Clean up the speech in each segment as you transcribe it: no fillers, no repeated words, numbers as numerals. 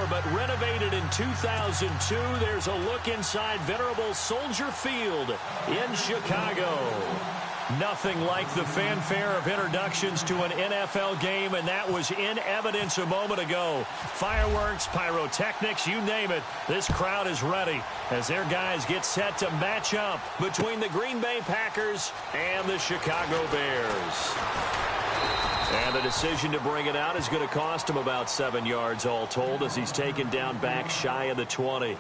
but renovated in 2002. There's a look inside venerable Soldier Field in Chicago. Nothing like the fanfare of introductions to an NFL game, and that was in evidence a moment ago. Fireworks, pyrotechnics, you name it. This crowd is ready as their guys get set to match up between the Green Bay Packers and the Chicago Bears. And the decision to bring it out is going to cost him about 7 yards all told as he's taken down back shy of the 20.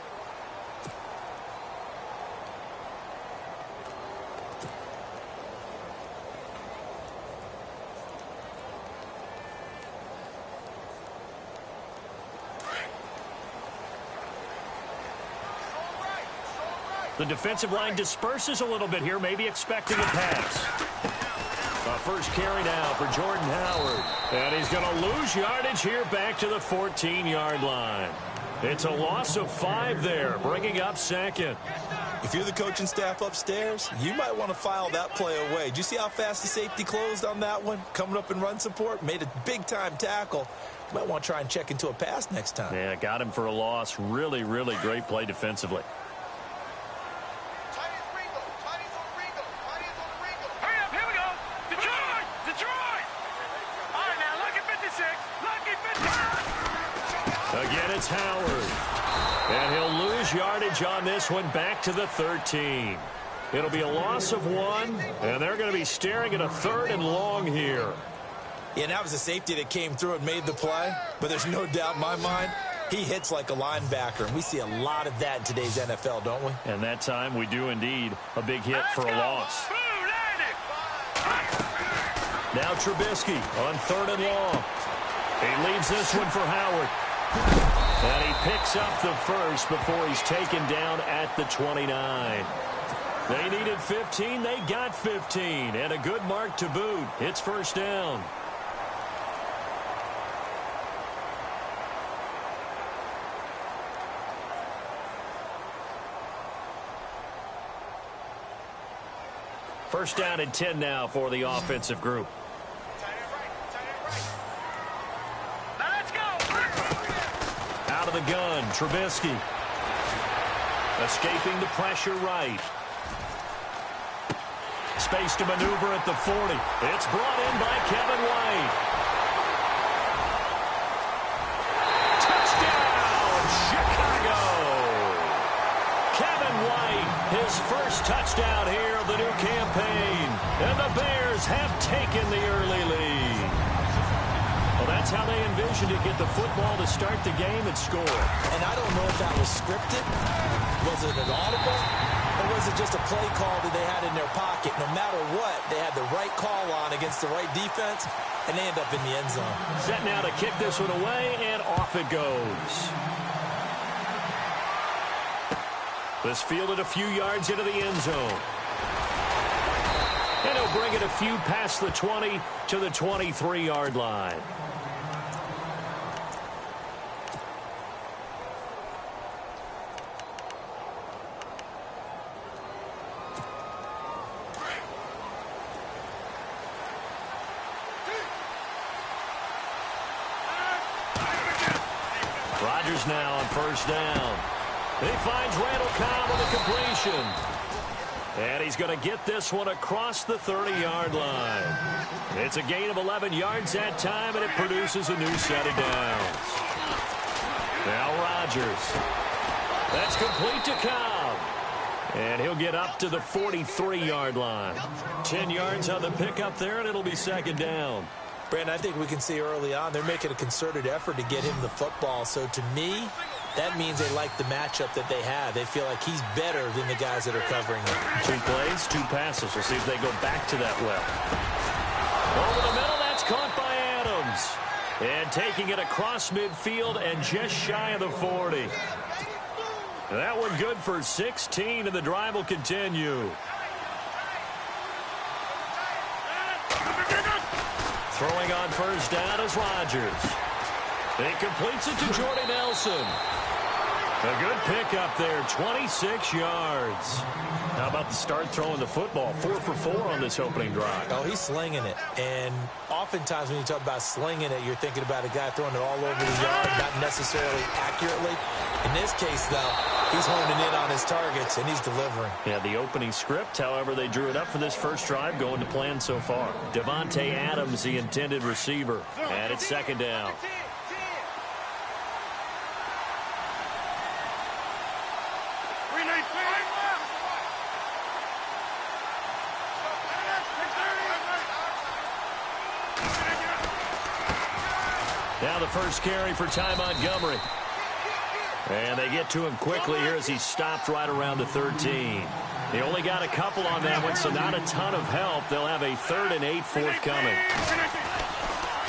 The defensive line disperses a little bit here, maybe expecting a pass. First carry now for Jordan Howard. And he's going to lose yardage here back to the 14-yard line. It's a loss of 5 there, bringing up second. If you're the coaching staff upstairs, you might want to file that play away. Did you see how fast the safety closed on that one? Coming up in run support, made a big-time tackle. You might want to try and check into a pass next time. Yeah, got him for a loss. Really, really great play defensively. Again, it's Howard. And he'll lose yardage on this one back to the 13. It'll be a loss of 1, and they're going to be staring at a 3rd and long here. Yeah, that was a safety that came through and made the play, but there's no doubt in my mind he hits like a linebacker, and we see a lot of that in today's NFL, don't we? And that time we do indeed. A big hit for a loss. Now Trubisky on 3rd and long. He leaves this one for Howard. And he picks up the first before he's taken down at the 29. They needed 15. They got 15. And a good mark to boot. It's first down. First down and 10 now for the offensive group. Out of the gun, Trubisky. Escaping the pressure right. Space to maneuver at the 40. It's brought in by Kevin White. Touchdown, Chicago! Kevin White, his first touchdown here of the new campaign. And the Bears have taken the early lead. Well, that's how they envisioned it, get the football to start the game and score. And I don't know if that was scripted. Was it an audible? Or was it just a play call that they had in their pocket? No matter what, they had the right call on against the right defense, and they end up in the end zone. Set now to kick this one away, and off it goes. This fielded a few yards into the end zone. And he'll bring it a few past the 20 to the 23-yard line. Rodgers now on first down. He finds Randall Cobb with a completion. And he's going to get this one across the 30-yard line. It's a gain of 11 yards that time, and it produces a new set of downs. Now Rodgers. That's complete to Cobb. And he'll get up to the 43-yard line. 10 yards on the pickup there, and it'll be second down. Brandon, I think we can see early on they're making a concerted effort to get him the football. So to me, that means they like the matchup that they have. They feel like he's better than the guys that are covering him. 2 plays, 2 passes. We'll see if they go back to that well. Over the middle, that's caught by Adams. And taking it across midfield and just shy of the 40. That one good for 16, and the drive will continue. Throwing on first down is Rodgers. He completes it to Jordy Nelson. A good pickup there, 26 yards. How about the start throwing the football? 4 for 4 on this opening drive. Oh, he's slinging it. And oftentimes when you talk about slinging it, you're thinking about a guy throwing it all over the yard, not necessarily accurately. In this case, though, he's honing in on his targets, and he's delivering. Yeah, the opening script, however, they drew it up for this first drive, going to plan so far. Devontae Adams, the intended receiver, and it's second down. Now the first carry for Ty Montgomery. And they get to him quickly here as he stopped right around the 13. They only got a couple on that one, so not a ton of help. They'll have a 3rd and 8 forthcoming.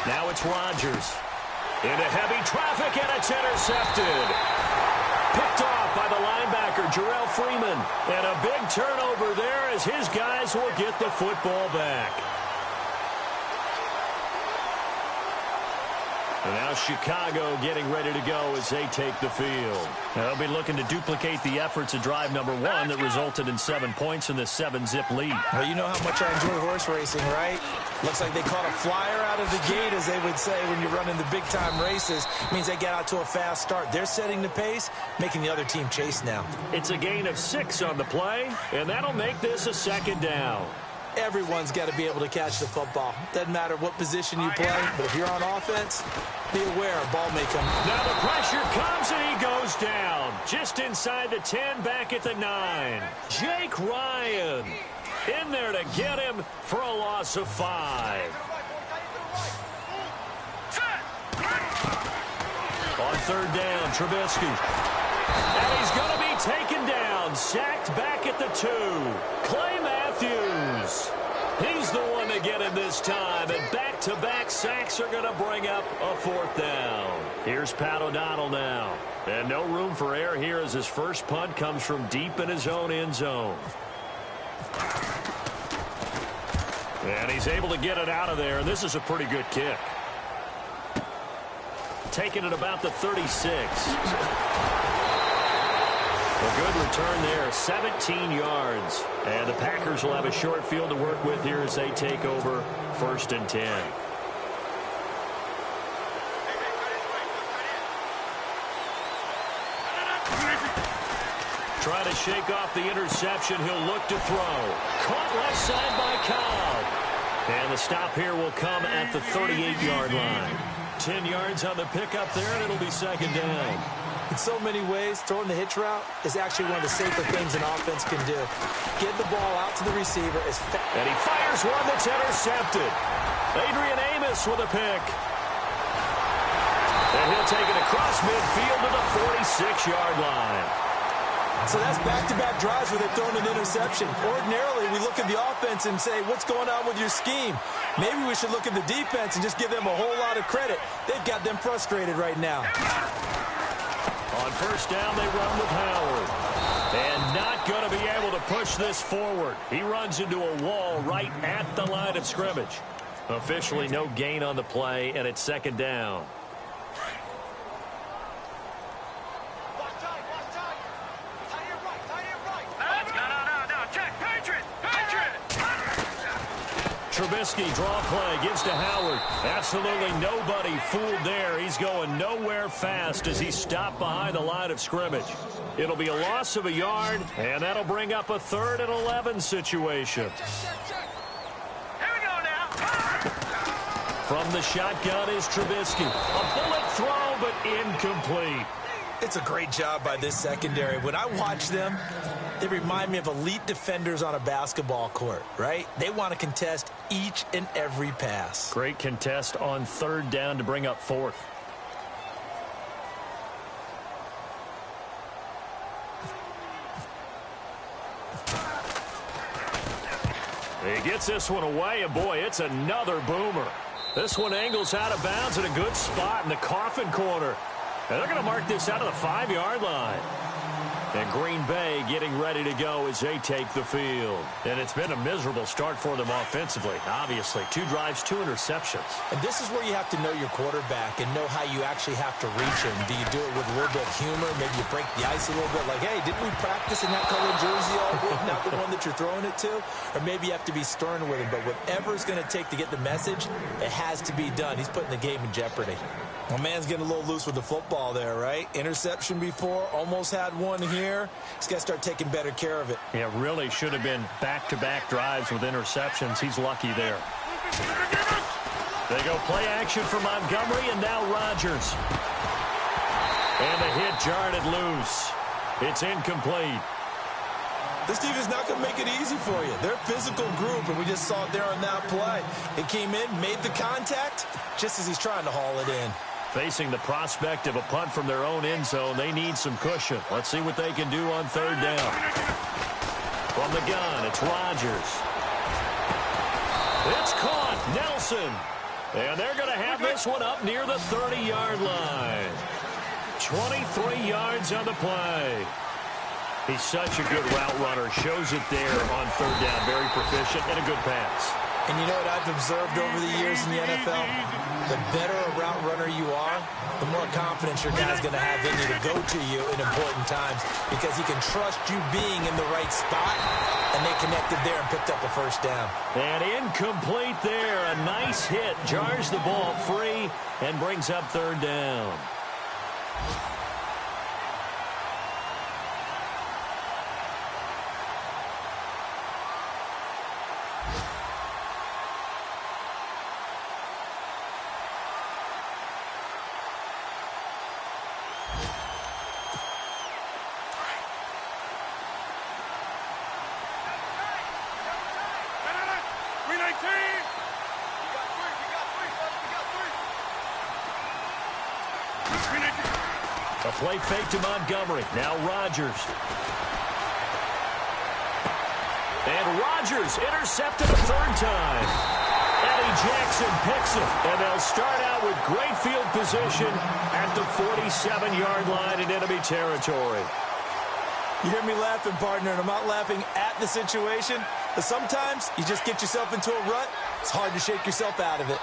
Now it's Rodgers. Into heavy traffic, and it's intercepted. Picked off by the linebacker, Jarrell Freeman. And a big turnover there as his guys will get the football back. And now Chicago getting ready to go as they take the field. They'll be looking to duplicate the efforts of drive number 1 that resulted in 7 points in the 7-zip lead. Well, you know how much I enjoy horse racing, right? Looks like they caught a flyer out of the gate, as they would say when you're running the big-time races. It means they get out to a fast start. They're setting the pace, making the other team chase now. It's a gain of 6 on the play, and that'll make this a second down. Everyone's got to be able to catch the football. Doesn't matter what position you play, but if you're on offense, be aware a ball may come. Now the pressure comes, and he goes down. Just inside the 10, back at the 9. Jake Ryan in there to get him for a loss of 5. On 3rd down, Trubisky. And he's going to be taken down, sacked back at the 2. Clay Matthews. He's the one to get him this time, and back-to-back sacks are going to bring up a 4th down. Here's Pat O'Donnell now. And no room for error here as his first punt comes from deep in his own end zone. And he's able to get it out of there, and this is a pretty good kick. Taking it about the 36. A good return there, 17 yards. And the Packers will have a short field to work with here as they take over 1st and 10. Try to shake off the interception. He'll look to throw. Caught left side by Cobb. And the stop here will come at the 38-yard line. 10 yards on the pickup there, and it'll be second down. In so many ways, throwing the hitch route is actually one of the safer things an offense can do. Get the ball out to the receiver as fast. And he fires one that's intercepted. Adrian Amos with a pick. And he'll take it across midfield to the 46-yard line. So that's back-to-back drives where they've thrown an interception. Ordinarily, we look at the offense and say, what's going on with your scheme? Maybe we should look at the defense and just give them a whole lot of credit. They've got them frustrated right now. On 1st down, they run with Howard. And not going to be able to push this forward. He runs into a wall right at the line of scrimmage. Officially no gain on the play, and it's second down. Trubisky, draw play, gives to Howard. Absolutely nobody fooled there. He's going nowhere fast as he's stopped behind the line of scrimmage. It'll be a loss of a yard, and that'll bring up a 3rd and 11 situation. Here we go now. From the shotgun is Trubisky. A bullet throw, but incomplete. It's a great job by this secondary. When I watch them, they remind me of elite defenders on a basketball court, right? They want to contest each and every pass. Great contest on 3rd down to bring up 4th. He gets this one away, and boy, it's another boomer. This one angles out of bounds at a good spot in the coffin corner. And they're going to mark this out of the 5-yard line. And Green Bay getting ready to go as they take the field. And it's been a miserable start for them offensively, obviously. 2 drives, 2 interceptions. And this is where you have to know your quarterback and know how you actually have to reach him. Do you do it with a little bit of humor? Maybe you break the ice a little bit like, hey, didn't we practice in that colored jersey all week, not the one that you're throwing it to? Or maybe you have to be stern with him. But whatever it's going to take to get the message, it has to be done. He's putting the game in jeopardy. My man's getting a little loose with the football there, right? Interception before, almost had one here. He's got to start taking better care of it. Yeah, really should have been back-to-back drives with interceptions. He's lucky there. They go play action for Montgomery, and now Rodgers. And the hit jarred it loose. It's incomplete. This team is not going to make it easy for you. They're a physical group, and we just saw it there on that play. It came in, made the contact, just as he's trying to haul it in. Facing the prospect of a punt from their own end zone, they need some cushion. Let's see what they can do on 3rd down. From the gun, it's Rodgers. It's caught, Nelson. And they're going to have this one up near the 30-yard line. 23 yards on the play. He's such a good route runner. Shows it there on 3rd down. Very proficient and a good pass. And you know what I've observed over the years in the NFL? The better a route runner you are, the more confidence your guy's going to have in you to go to you in important times because he can trust you being in the right spot, and they connected there and picked up a 1st down. And incomplete there. A nice hit. Jars the ball free and brings up 3rd down. A play fake to Montgomery. Now Rodgers. And Rodgers intercepted a 3rd time. Eddie Jackson picks it. And they'll start out with great field position at the 47-yard line in enemy territory. You hear me laughing, partner, and I'm not laughing at the situation. But sometimes you just get yourself into a rut. It's hard to shake yourself out of it.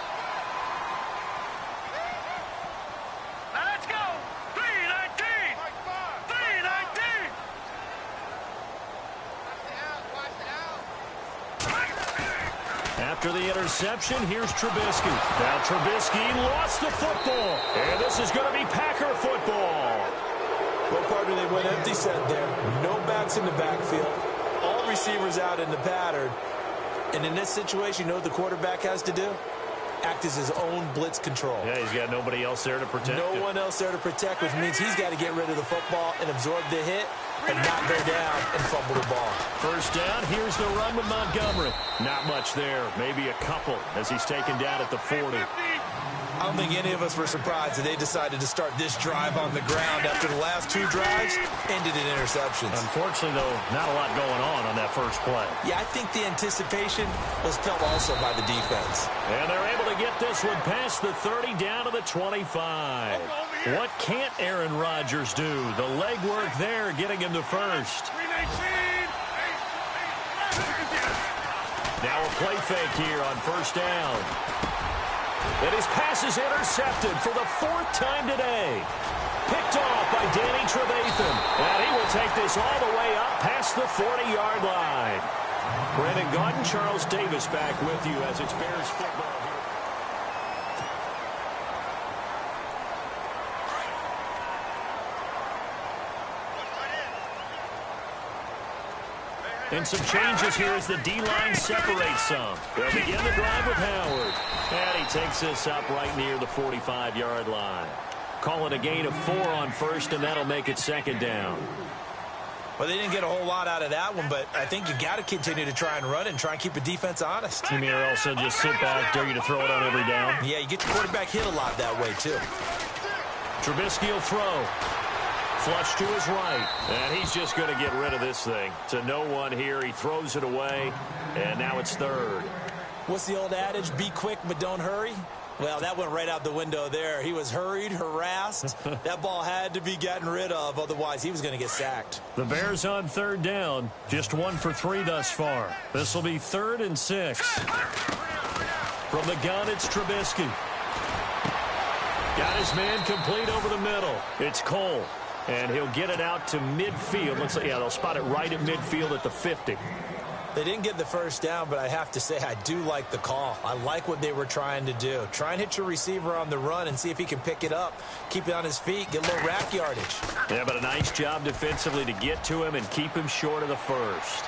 Now let's go. 319. 319. After the interception, here's Trubisky. Now Trubisky lost the football. And this is going to be Packer football. Well, partner, they went empty set there. No backs in the backfield. All receivers out in the pattern. And in this situation, you know what the quarterback has to do? Act as his own blitz control. Yeah, he's got nobody else there to protect him. No one else there to protect, which means he's got to get rid of the football and absorb the hit and not go down and fumble the ball. 1st down, here's the run with Montgomery. Not much there, maybe a couple as he's taken down at the 40. I don't think any of us were surprised that they decided to start this drive on the ground after the last 2 drives ended in interceptions. Unfortunately, though, not a lot going on that first play. Yeah, I think the anticipation was felt also by the defense. And they're able to get this one past the 30 down to the 25. What can't Aaron Rodgers do? The legwork there getting him to 1st. Now a play fake here on 1st down. And his pass is intercepted for the 4th time today. Picked off by Danny Trevathan. And he will take this all the way up past the 40-yard line. Brandon Gaudin, Charles Davis back with you as it's Bears football here. And some changes here as the D-line separates some. They'll begin the drive with Howard. And he takes this up right near the 45-yard line. Call it a gain of 4 on 1st, and that'll make it 2nd down. Well, they didn't get a whole lot out of that one, but I think you got to continue to try and run and try and keep the defense honest. You mean or also just sit back, dare you to throw it on every down? Yeah, you get your quarterback hit a lot that way, too. Trubisky will throw. Flush to his right, and he's just going to get rid of this thing. To no one here, he throws it away, and now it's 3rd. What's the old adage? Be quick, but don't hurry. Well, that went right out the window there. He was hurried, harassed. That ball had to be gotten rid of, otherwise he was going to get sacked. The Bears on third down, just 1 for 3 thus far. This will be 3rd and 6. From the gun, it's Trubisky. Got his man complete over the middle. It's Cole, and he'll get it out to midfield. Looks like, yeah, they'll spot it right at midfield at the 50. They didn't get the first down, but I have to say I do like the call. I like what they were trying to do. Try and hit your receiver on the run and see if he can pick it up, keep it on his feet, get a little rack yardage. Yeah, but a nice job defensively to get to him and keep him short of the first.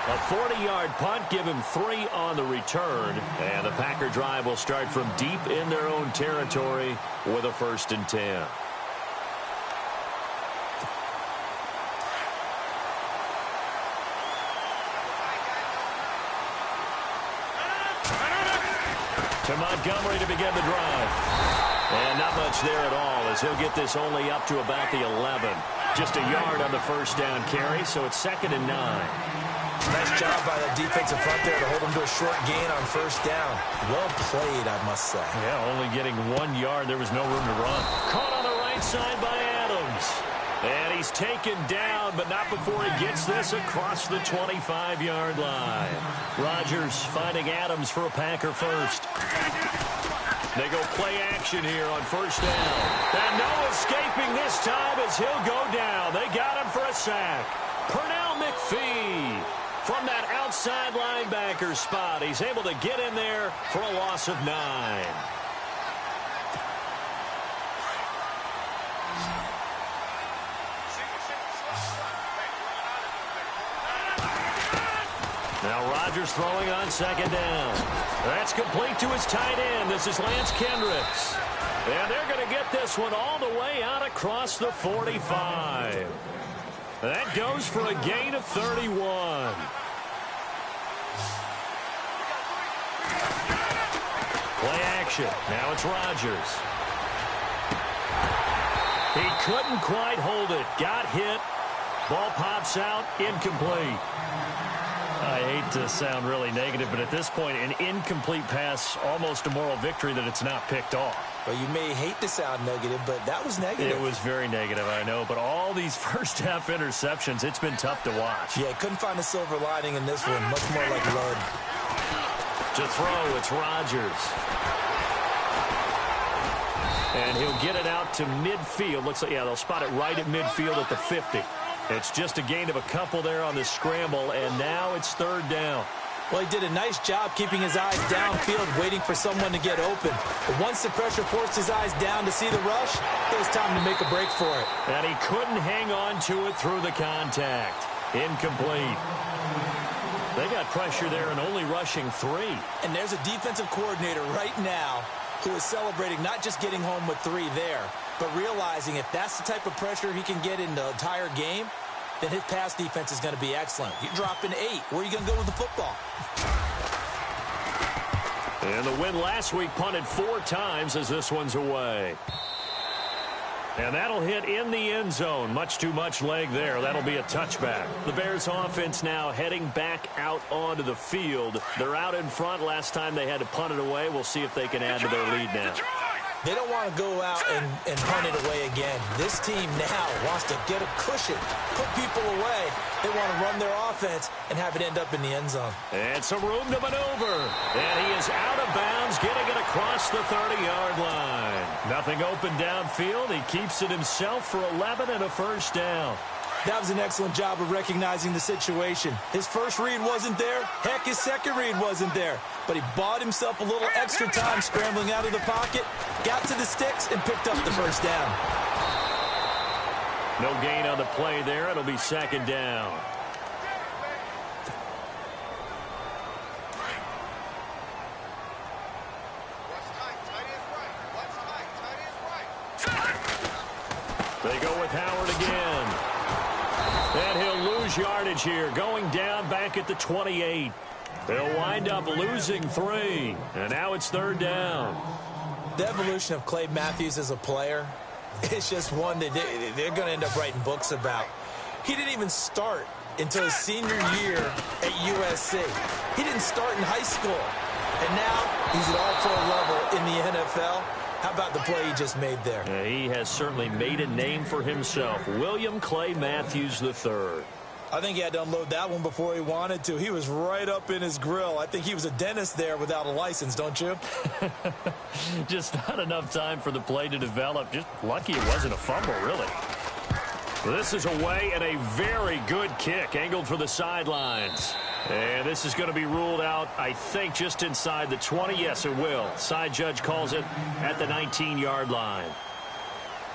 A 40-yard punt, give him 3 on the return. And the Packer drive will start from deep in their own territory with a 1st and 10. To Montgomery to begin the drive. And not much there at all, as he'll get this only up to about the 11. Just a yard on the first down carry, so it's 2nd and 9. Nice job by the defensive front there to hold him to a short gain on first down. Well played, I must say. Yeah, only getting 1 yard. There was no room to run. Caught on the right side by Adams. And he's taken down, but not before he gets this across the 25-yard line. Rodgers finding Adams for a Packer first. They go play action here on first down. And no escaping this time as he'll go down. They got him for a sack. Pernell McPhee from that outside linebacker spot. He's able to get in there for a loss of 9. Now Rodgers throwing on 2nd down. That's complete to his tight end. This is Lance Kendricks. And they're going to get this one all the way out across the 45. That goes for a gain of 31. Play action. Now it's Rodgers. He couldn't quite hold it. Got hit. Ball pops out. Incomplete. I hate to sound really negative, but at this point, an incomplete pass, almost a moral victory that it's not picked off. Well, you may hate to sound negative, but that was negative. It was very negative, I know. But all these first-half interceptions, it's been tough to watch. Yeah, couldn't find a silver lining in this one. Much more like lead. To throw, it's Rodgers. And he'll get it out to midfield. Looks like, yeah, they'll spot it right at midfield at the 50. It's just a gain of a couple there on the scramble, and now it's 3rd down. Well, he did a nice job keeping his eyes downfield, waiting for someone to get open. But once the pressure forced his eyes down to see the rush, it was time to make a break for it. And he couldn't hang on to it through the contact. Incomplete. They got pressure there and only rushing 3. And there's a defensive coordinator right now who is celebrating not just getting home with 3 there, but realizing if that's the type of pressure he can get in the entire game, then his pass defense is going to be excellent. You're dropping 8. Where are you going to go with the football? And the win last week punted 4 times as this one's away. And that'll hit in the end zone. Much too much leg there. That'll be a touchback. The Bears offense now heading back out onto the field. They're out in front. Last time they had to punt it away. We'll see if they can add to their lead now. They don't want to go out and punt it away again. This team now wants to get a cushion, put people away. They want to run their offense and have it end up in the end zone. And some room to maneuver. And he is out of bounds, getting it across the 30-yard line. Nothing open downfield. He keeps it himself for 11 and a first down. That was an excellent job of recognizing the situation. His first read wasn't there. Heck, his second read wasn't there. But he bought himself a little extra time scrambling out of the pocket, got to the sticks, and picked up the first down. No gain on the play there. It'll be 2nd down. They go with Howard again. And he'll lose yardage here, going down back at the 28. They'll wind up losing 3. And now it's 3rd down. The evolution of Clay Matthews as a player, it's just one that they're going to end up writing books about. He didn't even start until his senior year at USC. He didn't start in high school. And now he's at all-pro level in the NFL. How about the play he just made there? Yeah, he has certainly made a name for himself. William Clay Matthews III. I think he had to unload that one before he wanted to. He was right up in his grill. I think he was a dentist there without a license, don't you? Just not enough time for the play to develop. Just lucky it wasn't a fumble, really. This is away and a very good kick angled for the sidelines. And this is going to be ruled out, I think, just inside the 20. Yes, it will. Side judge calls it at the 19-yard line.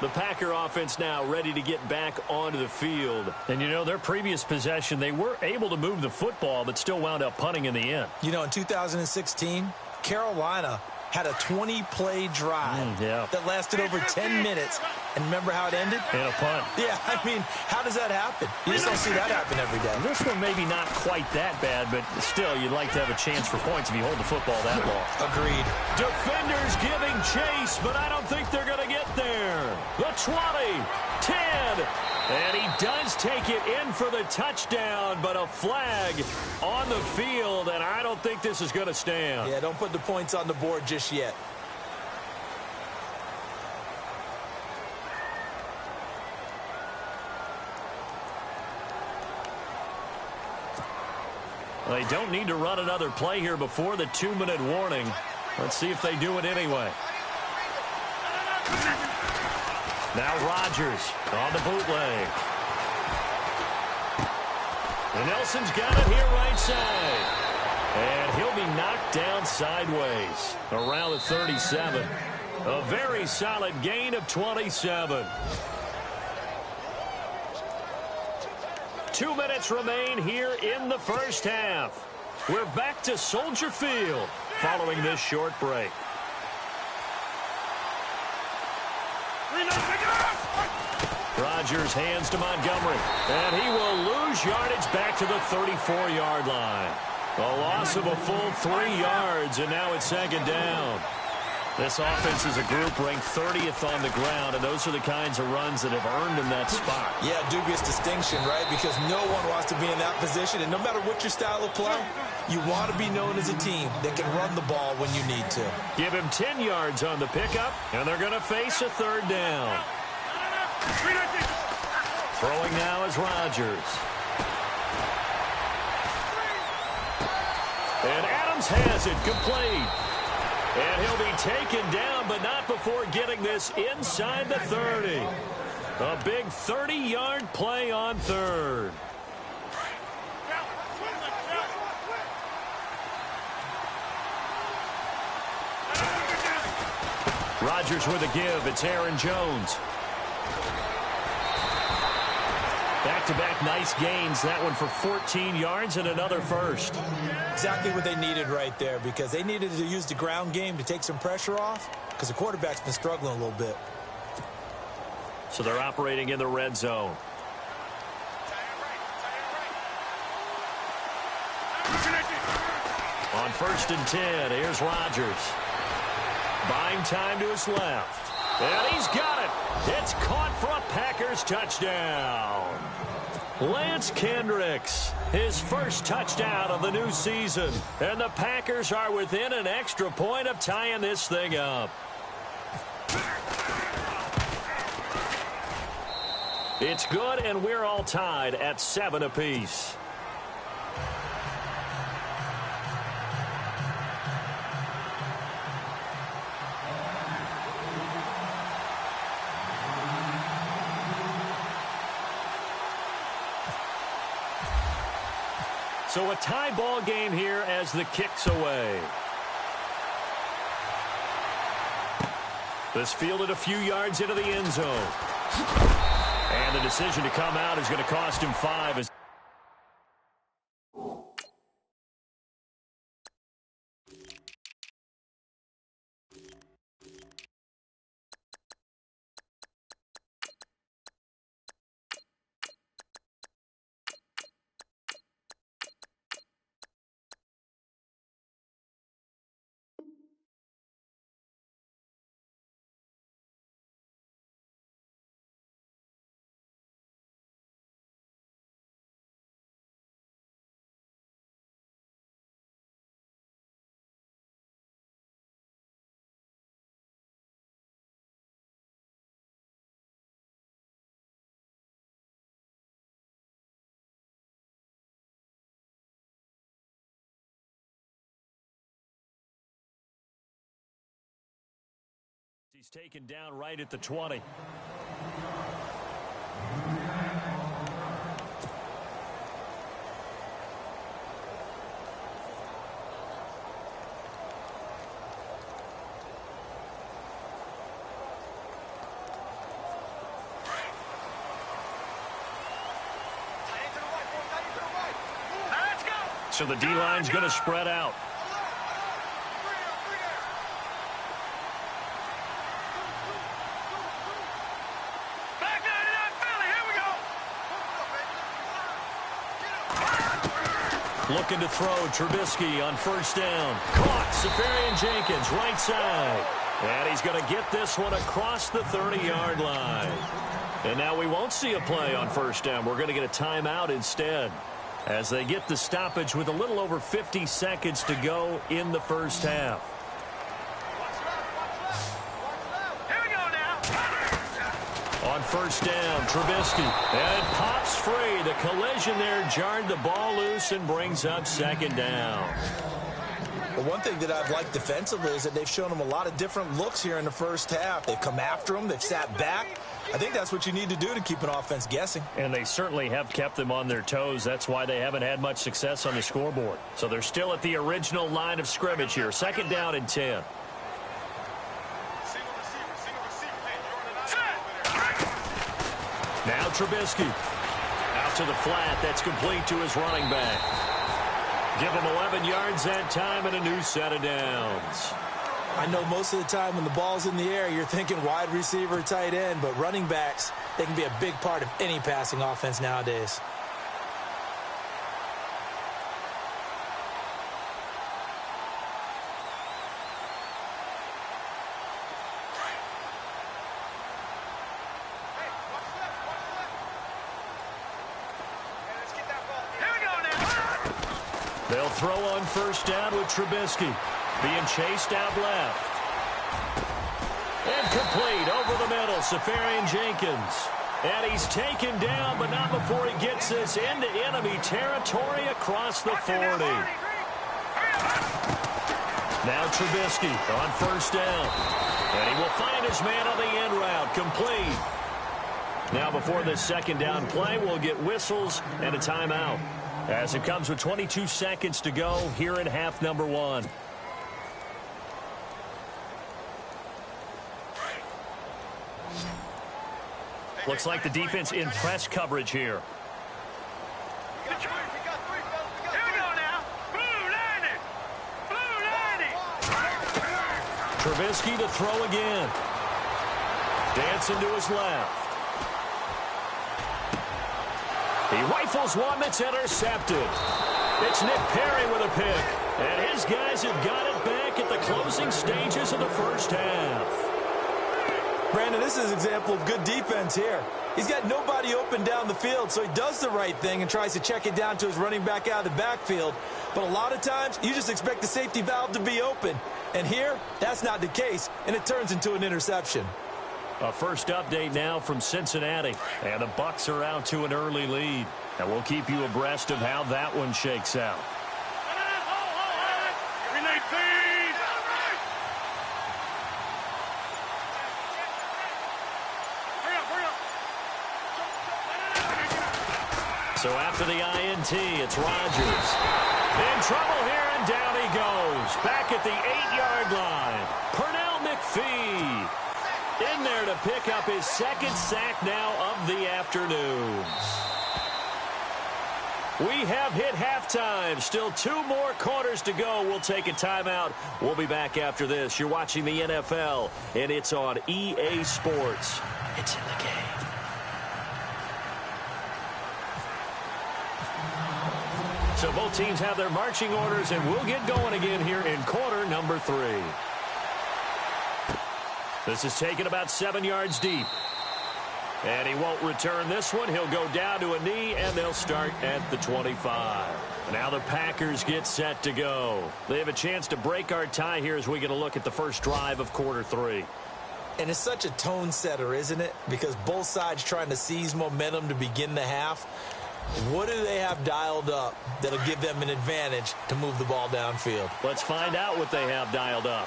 The Packer offense now ready to get back onto the field. And, you know, their previous possession, they were able to move the football, but still wound up punting in the end. You know, in 2016, Carolina had a 20-play drive that lasted over 10 minutes. And remember how it ended? In a punt. Yeah, I mean, how does that happen? You just don't see that happen every day. This one maybe not quite that bad, but still, you'd like to have a chance for points if you hold the football that long. Agreed. Defenders giving chase, but I don't think they're going to get there. The 20, 10, and he does take it in for the touchdown, but a flag on the field, and I don't think this is going to stand. Yeah, don't put the points on the board just yet. They don't need to run another play here before the 2-minute warning. Let's see if they do it anyway. Now Rodgers on the bootleg. And Nelson's got it here right side. And he'll be knocked down sideways around the 37. A very solid gain of 27. 2 minutes remain here in the first half. We're back to Soldier Field following this short break. Rodgers hands to Montgomery, and he will lose yardage back to the 34-yard line. A loss of a full 3 yards, and now it's second down. This offense is a group ranked 30th on the ground, and those are the kinds of runs that have earned them that spot. Yeah, dubious distinction, right? Because no one wants to be in that position, and no matter what your style of play, you want to be known as a team that can run the ball when you need to. Give him 10 yards on the pickup, and they're going to face a third down. Throwing now is Rodgers. And Adams has it complete. And he'll be taken down, but not before getting this inside the 30. A big 30-yard play on third. Rodgers with a give. It's Aaron Jones. Back-to-back nice gains. That one for 14 yards and another first. Exactly what they needed right there, because they needed to use the ground game to take some pressure off, because the quarterback's been struggling a little bit. So they're operating in the red zone. On 1st and 10, here's Rodgers. Buying time to his left. And he's got it. It's caught for a Packers touchdown. Lance Kendricks, his first touchdown of the new season. And the Packers are within an extra point of tying this thing up. It's good, and we're all tied at 7 apiece. So a tie ball game here as the kick's away. This fielded a few yards into the end zone. And the decision to come out is going to cost him 5 as He's taken down right at the 20. So the D-line's going to spread out. Back 99 Philly, here we go. Looking to throw, Trubisky on first down. Caught, Safarian Jenkins, right side. And he's going to get this one across the 30-yard line. And now we won't see a play on first down. We're going to get a timeout instead, as they get the stoppage with a little over 50 seconds to go in the first half. Here we go now. On first down, Trubisky. And it pops free. The collision there jarred the ball loose and brings up second down. Well, one thing that I've liked defensively is that they've shown them a lot of different looks here in the first half. They've come after them. They've sat back. I think that's what you need to do to keep an offense guessing. And they certainly have kept them on their toes. That's why they haven't had much success on the scoreboard. So they're still at the original line of scrimmage here. Second down and 10. Now Trubisky. Out to the flat. That's complete to his running back. Give him 11 yards that time and a new set of downs. I know most of the time when the ball's in the air, you're thinking wide receiver, tight end, but running backs, they can be a big part of any passing offense nowadays. They'll throw on first down with Trubisky. Being chased out left. And complete over the middle, Safarian Jenkins. And he's taken down, but not before he gets this into enemy territory across the 40. Now Trubisky on first down. And he will find his man on the end route, complete. Now before this second down play, we'll get whistles and a timeout, as it comes with 22 seconds to go here in half number 1. Looks like the defense in press coverage here. Here we go now. Blue 90. Blue 90. Trubisky to throw again. Dancing to his left. He rifles one that's intercepted. It's Nick Perry with a pick. And his guys have got it back at the closing stages of the first half. Brandon, this is an example of good defense here. He's got nobody open down the field, so he does the right thing and tries to check it down to his running back out of the backfield. But a lot of times, you just expect the safety valve to be open. And here, that's not the case, and it turns into an interception. A first update now from Cincinnati. And the Bucs are out to an early lead. And we'll keep you abreast of how that one shakes out. So after the INT, it's Rodgers. In trouble here, and down he goes. Back at the 8-yard line. Pernell McPhee in there to pick up his second sack now of the afternoon. We have hit halftime. Still 2 more quarters to go. We'll take a timeout. We'll be back after this. You're watching the NFL, and it's on EA Sports. It's in the game. So both teams have their marching orders, and we'll get going again here in quarter number 3. This is taken about 7 yards deep. And he won't return this one. He'll go down to a knee, and they'll start at the 25. Now the Packers get set to go. They have a chance to break our tie here as we get a look at the first drive of quarter 3. And it's such a tone setter, isn't it? Because both sides trying to seize momentum to begin the half. What do they have dialed up that'll give them an advantage to move the ball downfield? Let's find out what they have dialed up.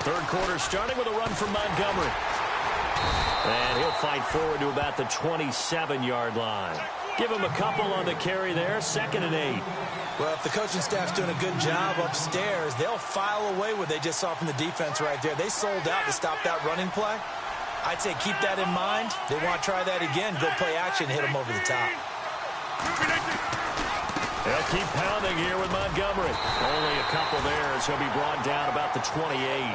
Third quarter starting with a run from Montgomery. And he'll fight forward to about the 27-yard line. Give him a couple on the carry there, 2nd and 8. Well, if the coaching staff's doing a good job upstairs, they'll file away what they just saw from the defense right there. They sold out to stop that running play. I'd say keep that in mind. They want to try that again, go play action, hit them over the top. They'll keep pounding here with Montgomery. Only a couple there as he'll be brought down about the 28.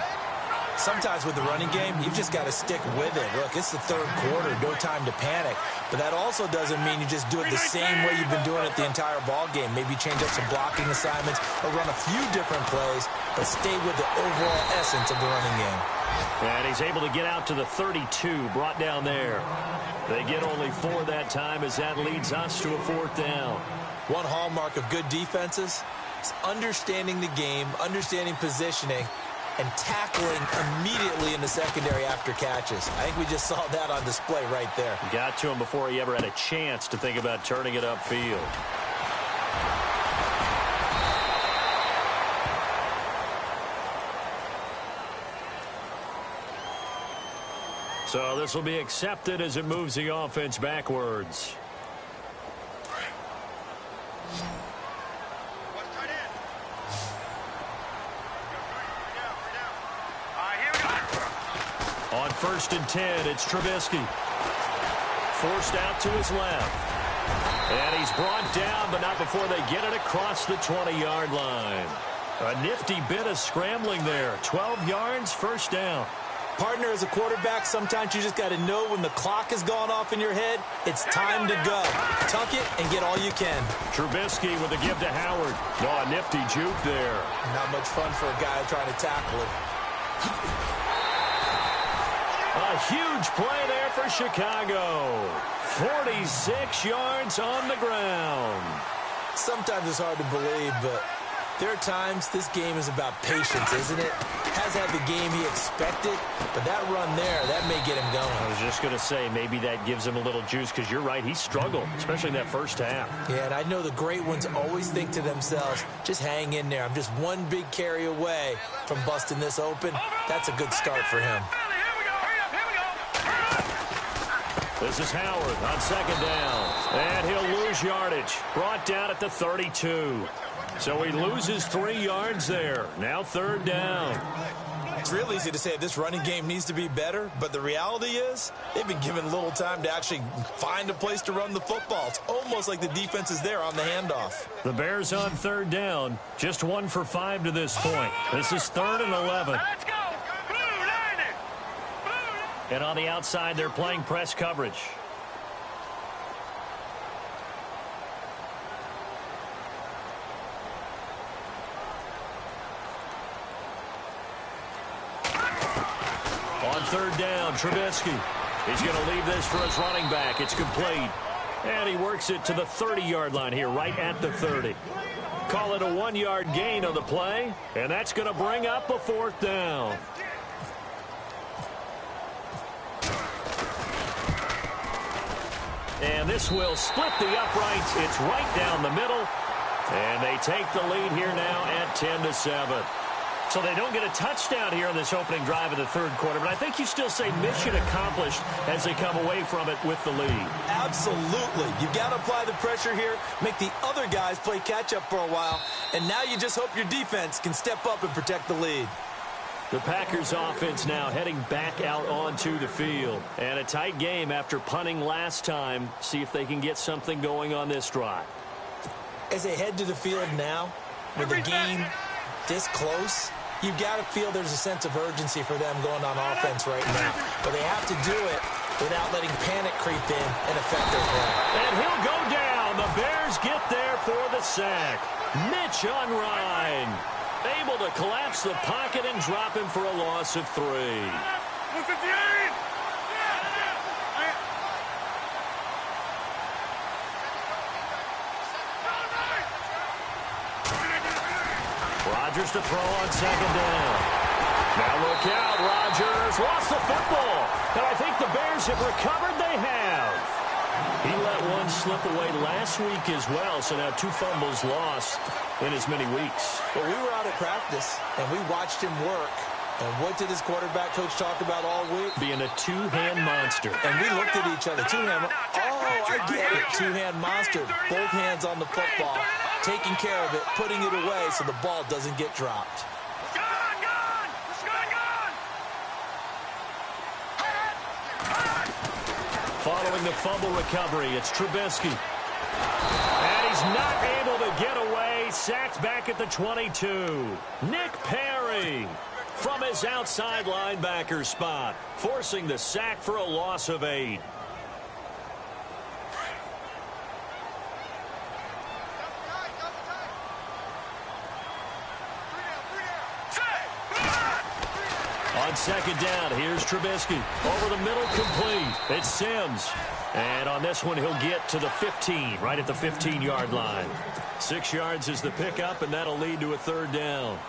Sometimes with the running game, you've just got to stick with it. Look, it's the third quarter, no time to panic. But that also doesn't mean you just do it the same way you've been doing it the entire ball game. Maybe change up some blocking assignments or run a few different plays, but stay with the overall essence of the running game. And he's able to get out to the 32, brought down there. They get only 4 that time as that leads us to a 4th down. One hallmark of good defenses is understanding the game, understanding positioning, and tackling immediately in the secondary after catches. I think we just saw that on display right there. Got to him before he ever had a chance to think about turning it upfield. So this will be accepted as it moves the offense backwards. On 1st and 10, it's Trubisky. Forced out to his left. And he's brought down, but not before they get it across the 20-yard line. A nifty bit of scrambling there. 12 yards, 1st down. Partner, as a quarterback, sometimes you just got to know when the clock has gone off in your head, it's time to go. Tuck it and get all you can. Trubisky with a give to Howard. Oh, a nifty juke there. Not much fun for a guy trying to tackle it. A huge play there for Chicago. 46 yards on the ground. Sometimes it's hard to believe, but there are times this game is about patience, isn't it? Has had the game he expected, but that run there, that may get him going. I was just going to say, maybe that gives him a little juice, because you're right, he struggled, especially in that first half. Yeah, and I know the great ones always think to themselves, just hang in there. I'm just one big carry away from busting this open. That's a good start for him. This is Howard on 2nd down. And he'll lose yardage. Brought down at the 32. So he loses 3 yards there. Now 3rd down. It's real easy to say this running game needs to be better, but the reality is they've been given little time to actually find a place to run the football. It's almost like the defense is there on the handoff. The Bears on 3rd down. Just 1 for 5 to this point. This is 3rd and 11. Let's go. Blue line it. And on the outside, they're playing press coverage. On 3rd down, Trubisky. He's going to leave this for his running back. It's complete. And he works it to the 30-yard line here, right at the 30. Call it a 1-yard gain on the play, and that's going to bring up a 4th down. And this will split the uprights. It's right down the middle. And they take the lead here now at 10-7. So they don't get a touchdown here in this opening drive of the 3rd quarter, but I think you still say mission accomplished as they come away from it with the lead. Absolutely. You've got to apply the pressure here, make the other guys play catch-up for a while, and now you just hope your defense can step up and protect the lead. The Packers offense now heading back out onto the field. And a tight game after punting last time. See if they can get something going on this drive. As they head to the field now, with the game this close, you've got to feel there's a sense of urgency for them going on offense right now. But they have to do it without letting panic creep in and affect their play. And he'll go down. The Bears get there for the sack. Mitch on Ryan. Able to collapse the pocket and drop him for a loss of 3. Rodgers to throw on 2nd down. Now look out, Rodgers lost the football. And I think the Bears have recovered. They have. He let one slip away last week as well, so now 2 fumbles lost in as many weeks. Well, we were out at practice, and we watched him work And what did his quarterback coach talk about all week? Being a two-hand monster. And we looked at each other. Two-hand. Oh, I get it. Two-hand monster. Both hands on the football, taking care of it, putting it away so the ball doesn't get dropped. Following the fumble recovery, it's Trubisky. And he's not able to get away. Sacked back at the 22. Nick Perry from his outside linebacker spot, forcing the sack for a loss of 8. On second down, here's Trubisky. Over the middle, complete. It's Sims. And on this one, he'll get to the 15, right at the 15-yard line. 6 yards is the pickup, and that'll lead to a third down.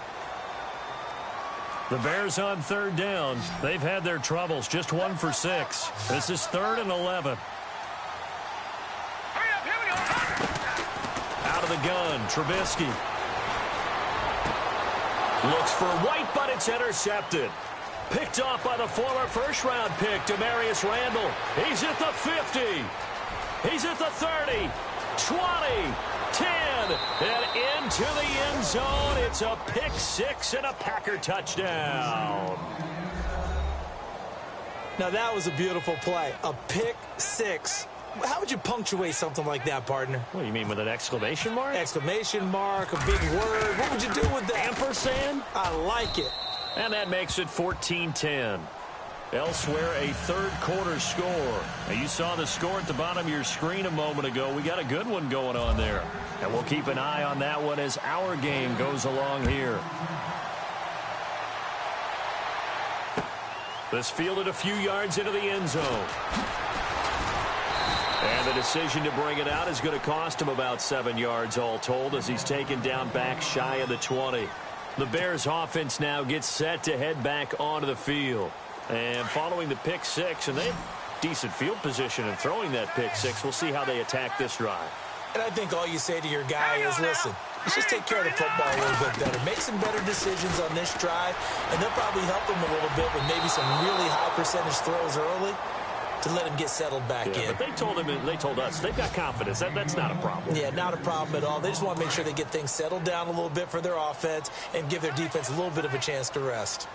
The Bears on third down. They've had their troubles, just 1 for 6. This is 3rd and 11. Out of the gun, Trubisky. Looks for White, but it's intercepted. Picked off by the former first-round pick, Demarius Randall. He's at the 50. He's at the 30, 20, 10, and into the end zone. It's a pick 6 and a Packer touchdown. Now, that was a beautiful play. A pick 6. How would you punctuate something like that, partner? What do you mean, with an exclamation mark? Exclamation mark, a big word. What would you do with that? Ampersand? I like it. And that makes it 14-10. Elsewhere, a third-quarter score. Now, you saw the score at the bottom of your screen a moment ago. We got a good one going on there. And we'll keep an eye on that one as our game goes along here. This fielded a few yards into the end zone. And the decision to bring it out is going to cost him about 7 yards all told as he's taken down back shy of the 20. The Bears offense now gets set to head back onto the field. And following the pick 6, and they have decent field position in throwing that pick 6. We'll see how they attack this drive. And I think all you say to your guy is, listen, let's just take care of the football a little bit better. Make some better decisions on this drive, and they'll probably help him a little bit with maybe some really high percentage throws early to let him get settled back in. But they told us they've got confidence. That's not a problem. Yeah, not a problem at all. They just want to make sure they get things settled down a little bit for their offense and give their defense a little bit of a chance to rest.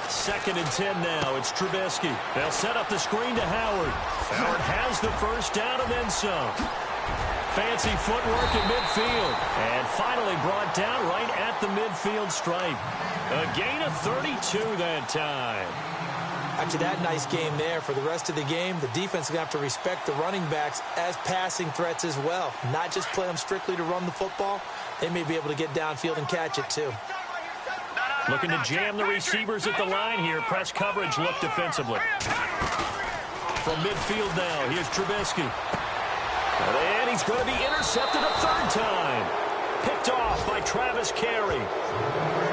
2nd and 10 now. It's Trubisky. They'll set up the screen to Howard. Howard has the first down and then some. Fancy footwork in midfield. And finally brought down right at the midfield stripe. A gain of 32 that time. After that nice game there, for the rest of the game, the defense is going to have to respect the running backs as passing threats as well. Not just play them strictly to run the football. They may be able to get downfield and catch it too. Looking to jam the receivers at the line here. Press coverage look defensively. From midfield now, here's Trubisky. And he's going to be intercepted a third time. Picked off by Travis Carey.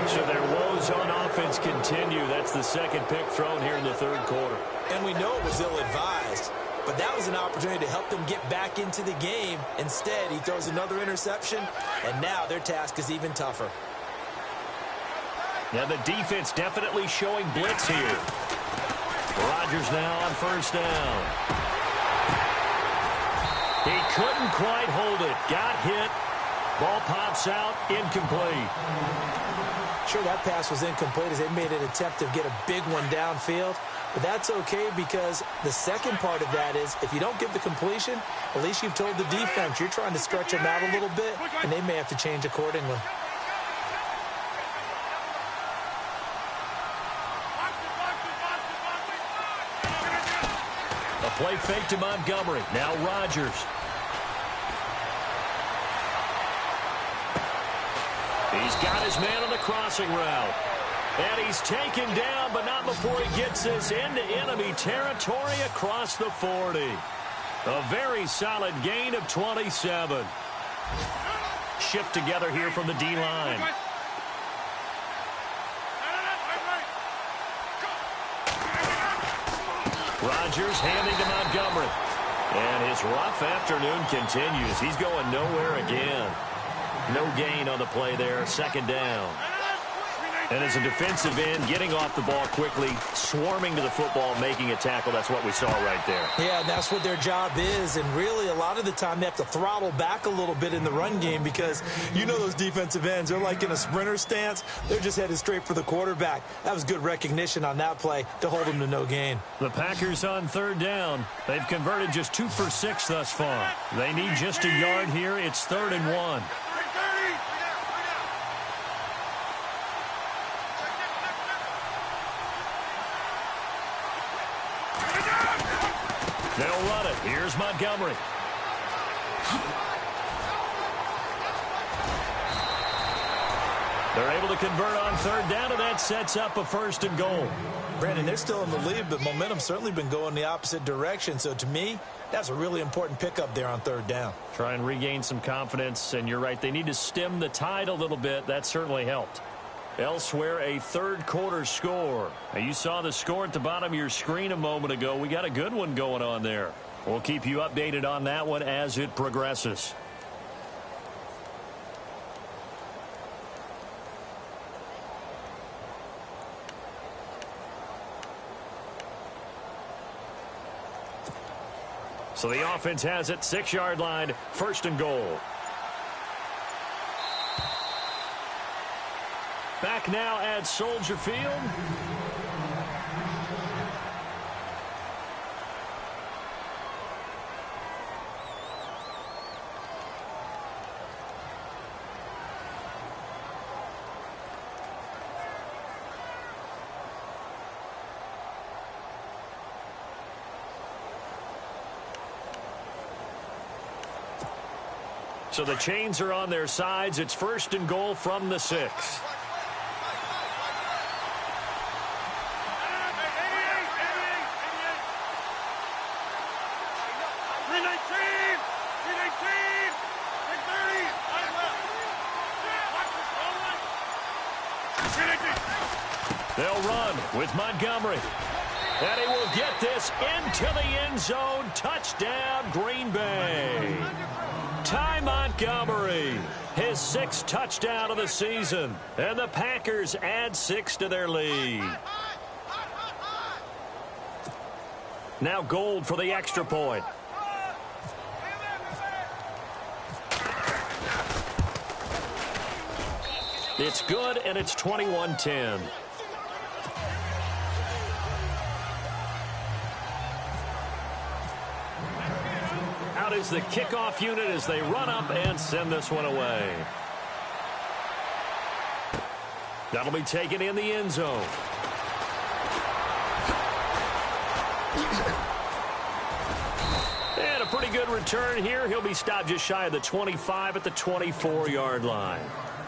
So their woes on offense continue. That's the second pick thrown here in the third quarter. And we know it was ill-advised, but that was an opportunity to help them get back into the game. Instead, he throws another interception, and now their task is even tougher. Yeah, the defense definitely showing blitz here. Rodgers now on first down. He couldn't quite hold it. Got hit. Ball pops out. Incomplete. Sure, that pass was incomplete as they made an attempt to get a big one downfield. But that's okay because the second part of that is if you don't get the completion, at least you've told the defense you're trying to stretch them out a little bit, and they may have to change accordingly. A play fake to Montgomery. Now Rodgers. He's got his man on the crossing route. And he's taken down, but not before he gets this into enemy territory across the 40. A very solid gain of 27. Shift together here from the D-line. Rodgers handing to Montgomery. And his rough afternoon continues. He's going nowhere again. No gain on the play there, second down. And as a defensive end, getting off the ball quickly, swarming to the football, making a tackle, that's what we saw right there. Yeah, that's what their job is. And really, a lot of the time, they have to throttle back a little bit in the run game because you know those defensive ends, they're like in a sprinter stance. They're just headed straight for the quarterback. That was good recognition on that play to hold them to no gain. The Packers on third down. They've converted just 2 for 6 thus far. They need just a yard here. It's 3rd and 1. They'll run it. Here's Montgomery. They're able to convert on third down, and that sets up a 1st and goal. Brandon, they're still in the lead, but momentum's certainly been going the opposite direction. So to me, that's a really important pickup there on third down. Try and regain some confidence, and you're right. They need to stem the tide a little bit. That certainly helped. Elsewhere, a third-quarter score. Now, you saw the score at the bottom of your screen a moment ago. We got a good one going on there. We'll keep you updated on that one as it progresses. So the offense has it, 6-yard line, 1st and goal. Back now at Soldier Field. So the chains are on their sides. It's 1st and goal from the 6. They'll run with Montgomery. And he will get this into the end zone. Touchdown, Green Bay. Ty Montgomery, his 6th touchdown of the season. And the Packers add 6 to their lead. Now Gold for the extra point. It's good, and it's 21-10. Out is the kickoff unit as they run up and send this one away. That'll be taken in the end zone. And a pretty good return here. He'll be stopped just shy of the 25 at the 24-yard line.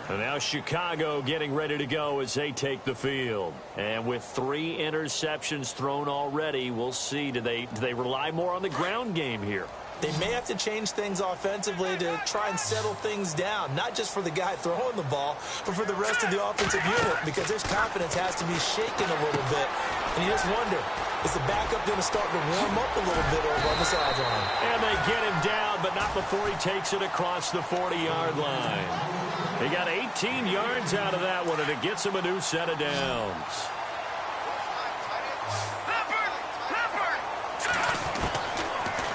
And now Chicago getting ready to go as they take the field. And with 3 interceptions thrown already, we'll see. Do they rely more on the ground game here? They may have to change things offensively to try and settle things down, not just for the guy throwing the ball, but for the rest of the offensive unit, because his confidence has to be shaken a little bit. And you just wonder, is the backup going to start to warm up a little bit over on the sideline? And they get him down, but not before he takes it across the 40-yard line. He got 18 yards out of that one, and it gets him a new set of downs.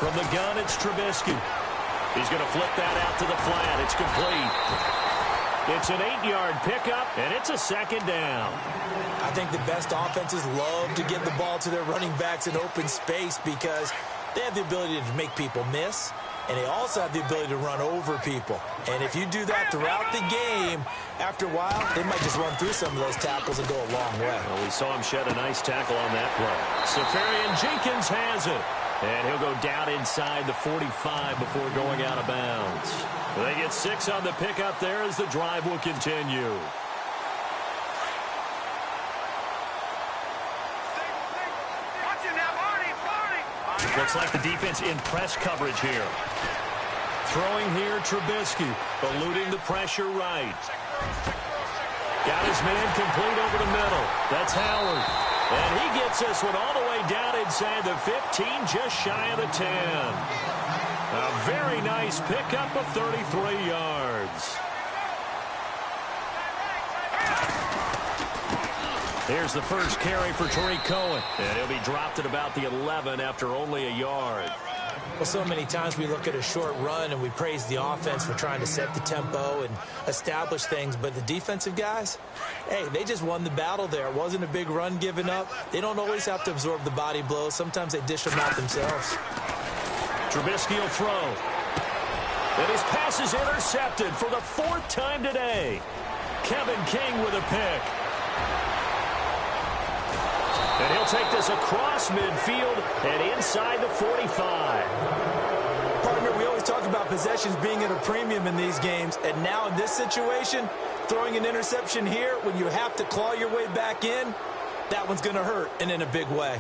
From the gun, it's Trubisky. He's going to flip that out to the flat. It's complete. It's an 8-yard pickup, and it's a 2nd down. I think the best offenses love to get the ball to their running backs in open space because they have the ability to make people miss, and they also have the ability to run over people. And if you do that throughout the game, after a while, they might just run through some of those tackles and go a long way. Well, we saw him shed a nice tackle on that play. Safarian Jenkins has it. And he'll go down inside the 45 before going out of bounds. They get 6 on the pickup there as the drive will continue. Looks like the defense in press coverage here. Throwing here, Trubisky, eluding the pressure right. Got his man complete over the middle. That's Howard. And he gets this one all the way down inside the 15, just shy of the 10. A very nice pickup of 33 yards. Here's the first carry for Tariq Cohen. And he'll be dropped at about the 11 after only a yard. Well, so many times we look at a short run and we praise the offense for trying to set the tempo and establish things. But the defensive guys, hey, they just won the battle there. It wasn't a big run given up. They don't always have to absorb the body blows. Sometimes they dish them out themselves. Trubisky will throw. And his pass is intercepted for the 4th time today. Kevin King with a pick. And he'll take this across midfield and inside the 45. Partner, we always talk about possessions being at a premium in these games. And now in this situation, throwing an interception here when you have to claw your way back in, that one's going to hurt, and in a big way.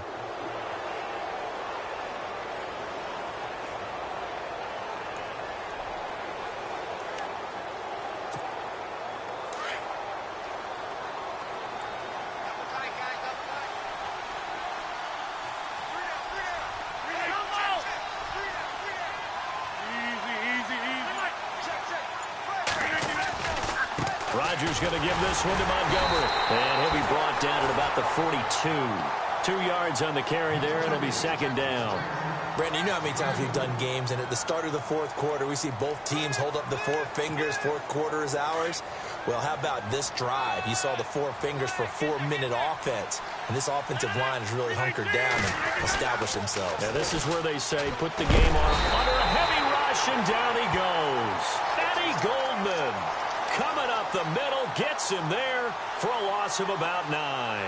Rodgers going to give this one to Montgomery. And he'll be brought down at about the 42. 2 yards on the carry there, and it'll be 2nd down. Brandon, you know how many times we've done games, and at the start of the 4th quarter, we see both teams hold up the 4 fingers, 4th quarter is ours. Well, how about this drive? You saw the 4 fingers for 4-minute offense, and this offensive line has really hunkered down and established themselves. Now, this is where they say put the game on under a heavy rush, and down he goes. Eddie Goldman coming up the middle, gets him there for a loss of about 9.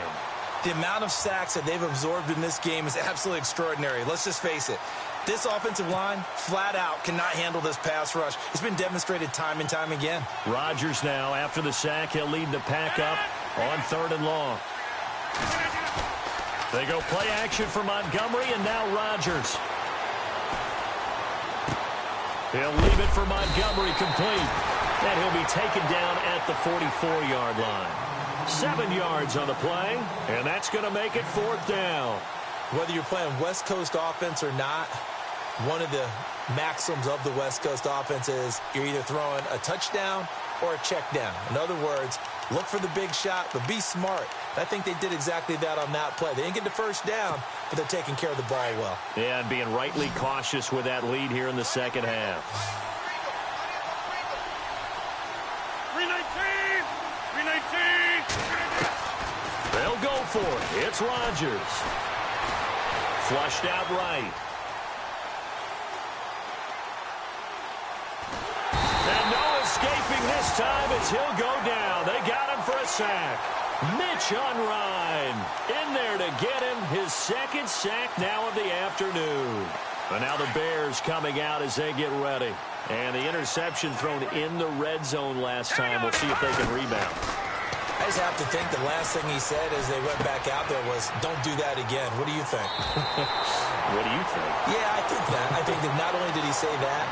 The amount of sacks that they've absorbed in this game is absolutely extraordinary. Let's just face it. This offensive line, flat out, cannot handle this pass rush. It's been demonstrated time and time again. Rodgers now, after the sack, he'll lead the pack up on 3rd and long. They go play action for Montgomery, and now Rodgers. He'll leave it for Montgomery complete. And he'll be taken down at the 44-yard line. 7 yards on the play, and that's going to make it 4th down. Whether you're playing West Coast offense or not, one of the maxims of the West Coast offense is you're either throwing a touchdown or a check down. In other words, look for the big shot, but be smart. I think they did exactly that on that play. They didn't get the first down, but they're taking care of the ball well. Yeah, and being rightly cautious with that lead here in the 2nd half. 319! They'll go for it. It's Rodgers. Flushed out right. And no escaping this time as he'll go down. They got him for a sack. Mitch Unrein in there to get him his 2nd sack now of the afternoon. And now the Bears coming out as they get ready. And the interception thrown in the red zone last time. We'll see if they can rebound. I just have to think the last thing he said as they went back out there was, don't do that again. What do you think? What do you think? Yeah, I think that. I think that not only did he say that,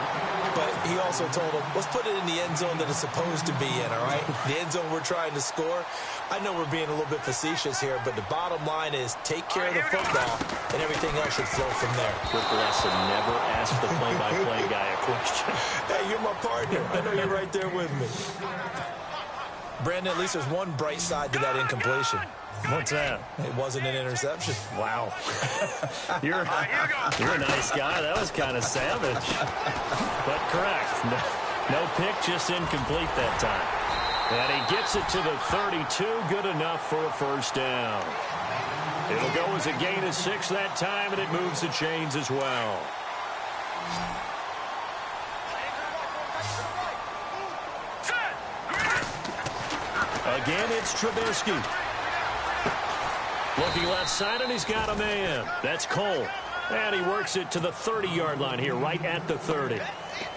but he also told him, let's put it in the end zone that it's supposed to be in, all right? The end zone we're trying to score. I know we're being a little bit facetious here, but the bottom line is take care of the football, and everything else should flow from there. Quick lesson, never ask the play-by-play guy a question. Hey, you're my partner. I know you're right there with me. Brandon, at least there's one bright side to that incompletion. What's that? It wasn't an interception. Wow. You're a nice guy. That was kind of savage. But correct. No pick, just incomplete that time. And he gets it to the 32. Good enough for a 1st down. It'll go as a gain of 6 that time, and it moves the chains as well. Again, it's Trubisky. Looking left side, and he's got a man. That's Cole. And he works it to the 30-yard line here, right at the 30.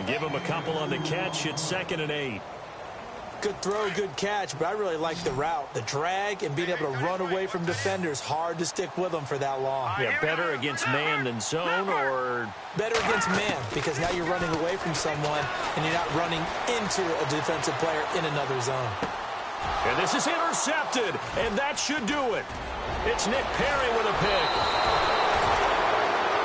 Give him a couple on the catch. It's 2nd and 8. Good throw, good catch, but I really like the route. The drag and being able to run away from defenders, hard to stick with them for that long. Yeah, better against man than zone, or? Better against man, because now you're running away from someone, and you're not running into a defensive player in another zone. And this is intercepted, and that should do it. It's Nick Perry with a pick.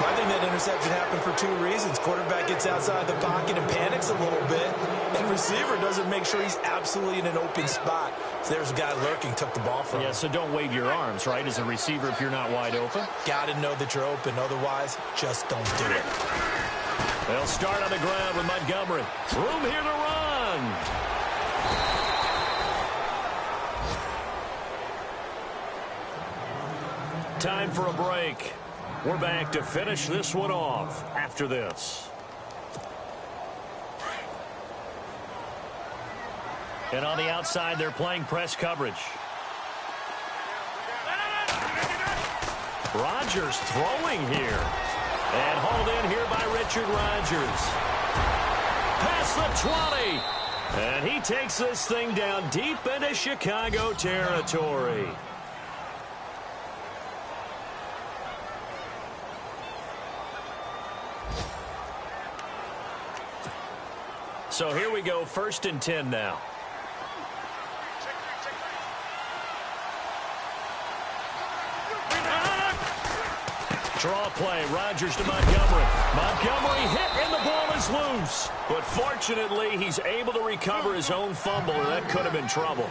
I think that interception happened for two reasons. Quarterback gets outside the pocket and panics a little bit, and receiver doesn't make sure he's absolutely in an open spot. So there's a guy lurking, took the ball from him. Yeah, so don't wave your arms, right, as a receiver if you're not wide open. Got to know that you're open. Otherwise, just don't do it. They'll start on the ground with Montgomery. Room here to run. Time for a break. We're back to finish this one off after this. And on the outside, they're playing press coverage. Rodgers throwing here. And hauled in here by Richard Rodgers. Past the 20. And he takes this thing down deep into Chicago territory. So here we go, 1st and 10 now. Draw play, Rodgers to Montgomery. Montgomery hit and the ball is loose. But fortunately, he's able to recover his own fumble, or that could have been trouble.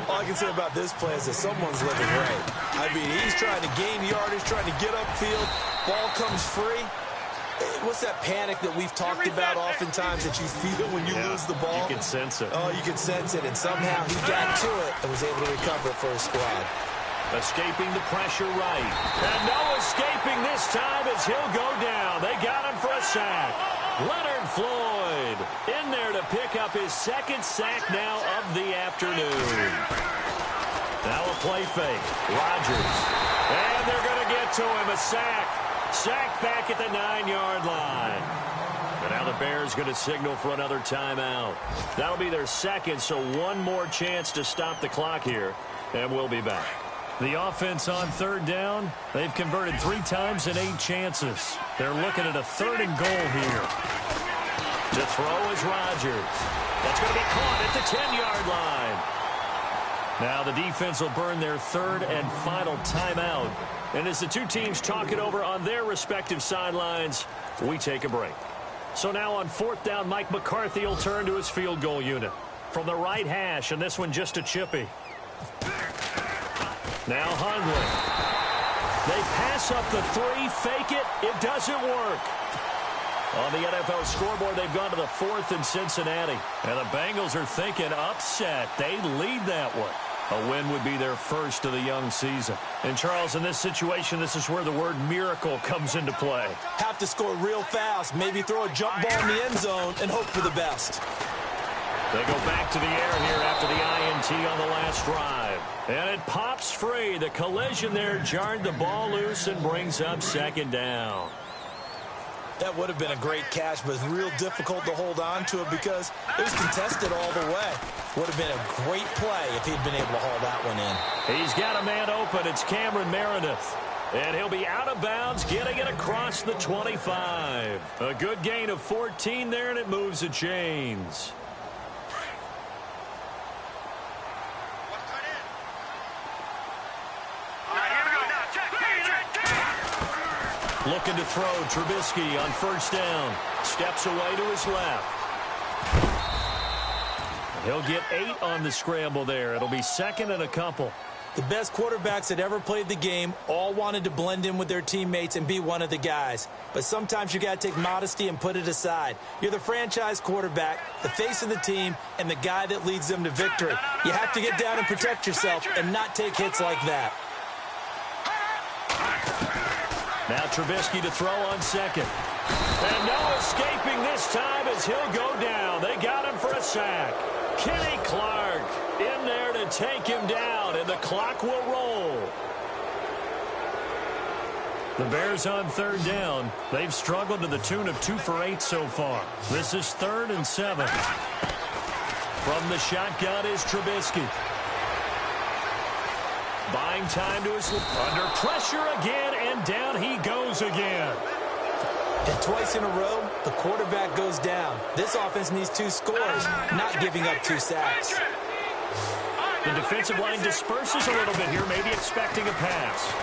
All I can say about this play is that someone's living right. I mean, he's trying to gain yardage, trying to get upfield. Ball comes free. What's that panic that we've talked about oftentimes that you feel when you lose the ball? You can sense it. Oh, you can sense it, and somehow he got to it and was able to recover it for his squad. Escaping the pressure right. And no escaping this time as he'll go down. They got him for a sack. Leonard Floyd in there to pick up his 2nd sack now of the afternoon. Now a play fake. Rodgers. And they're going to get to him. A sack. Sack back at the 9-yard line. And now the Bears going to signal for another timeout. That'll be their 2nd, so one more chance to stop the clock here. And we'll be back. The offense on 3rd down, they've converted 3 times in 8 chances. They're looking at a 3rd and goal here. To throw is Rodgers. That's going to be caught at the 10-yard line. Now the defense will burn their 3rd and final timeout. And as the two teams talk it over on their respective sidelines, we take a break. So now on 4th down, Mike McCarthy will turn to his field goal unit. From the right hash, and this one just a chippy. Now Hundley. They pass up the 3, fake it. It doesn't work. On the NFL scoreboard, they've gone to the 4th in Cincinnati. And the Bengals are thinking upset. They lead that one. A win would be their 1st of the young season. And, Charles, in this situation, this is where the word miracle comes into play. Have to score real fast. Maybe throw a jump ball in the end zone and hope for the best. They go back to the air here after the INT on the last drive. And it pops free. The collision there jarred the ball loose and brings up 2nd down. That would have been a great catch, but it's real difficult to hold on to it because it was contested all the way. Would have been a great play if he'd been able to haul that one in. He's got a man open. It's Cameron Meredith. And he'll be out of bounds, getting it across the 25. A good gain of 14 there, and it moves the chains. Looking to throw, Trubisky on 1st down. Steps away to his left. He'll get 8 on the scramble there. It'll be 2nd and a couple. The best quarterbacks that ever played the game all wanted to blend in with their teammates and be one of the guys. But sometimes you got to take modesty and put it aside. You're the franchise quarterback, the face of the team, and the guy that leads them to victory. You have to get down and protect yourself and not take hits like that. Now Trubisky to throw on 2nd. And no escaping this time as he'll go down. They got him for a sack. Kenny Clark in there to take him down, and the clock will roll. The Bears on 3rd down. They've struggled to the tune of 2 for 8 so far. This is 3rd and 7. From the shotgun is Trubisky. Buying time to his under pressure again, and down he goes again. And twice in a row, the quarterback goes down. This offense needs 2 scores, not giving up 2 sacks. The defensive line disperses a little bit here, maybe expecting a pass.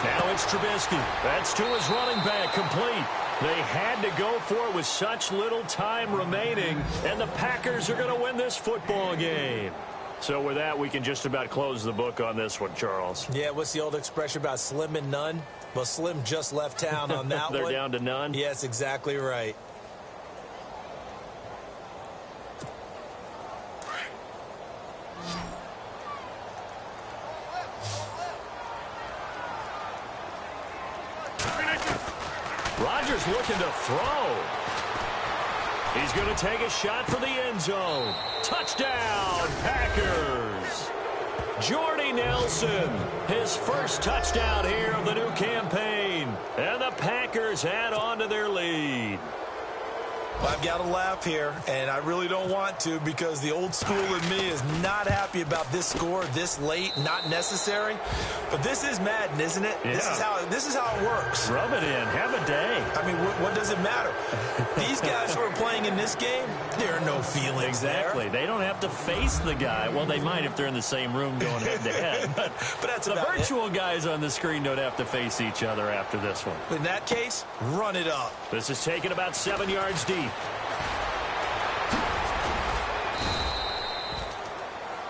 Now it's Trubisky. That's to his running back, complete. They had to go for it with such little time remaining, and the Packers are going to win this football game. So with that, we can just about close the book on this one, Charles. Yeah, what's the old expression about slim and none? Well, Slim just left town on that They're one. down to none? Yes, exactly right. Rodgers looking to throw. He's going to take a shot for the end zone. Touchdown, Packers. Jordy Nelson, his first touchdown here of the new campaign. And the Packers add on to their lead. Well, I've got to laugh here, and I really don't want to because the old school in me is not happy about this score this late, not necessary. But this is Madden, isn't it? Yeah. This is how it works. Rub it in. Have a day. I mean, what does it matter? These guys who are playing in this game, there are no feelings Exactly. there. They don't have to face the guy. Well, they might if they're in the same room going head-to-head. But that's the about virtual guys on the screen don't have to face each other after this one. In that case, run it up. This is taken about 7 yards deep.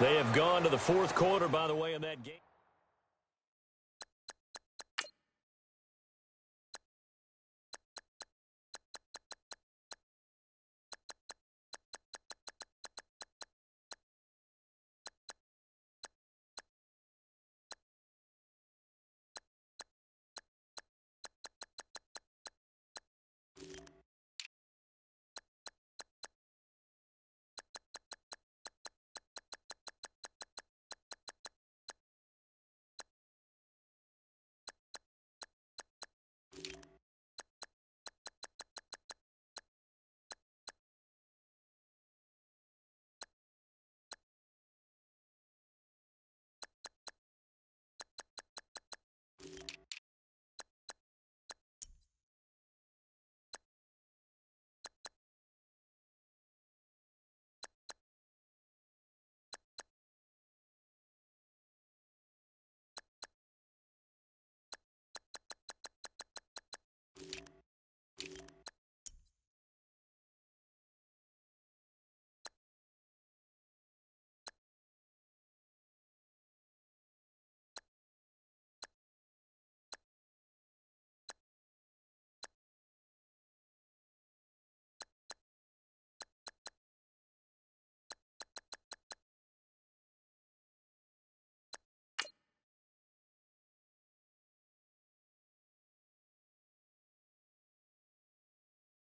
They have gone to the fourth quarter, by the way, in that game.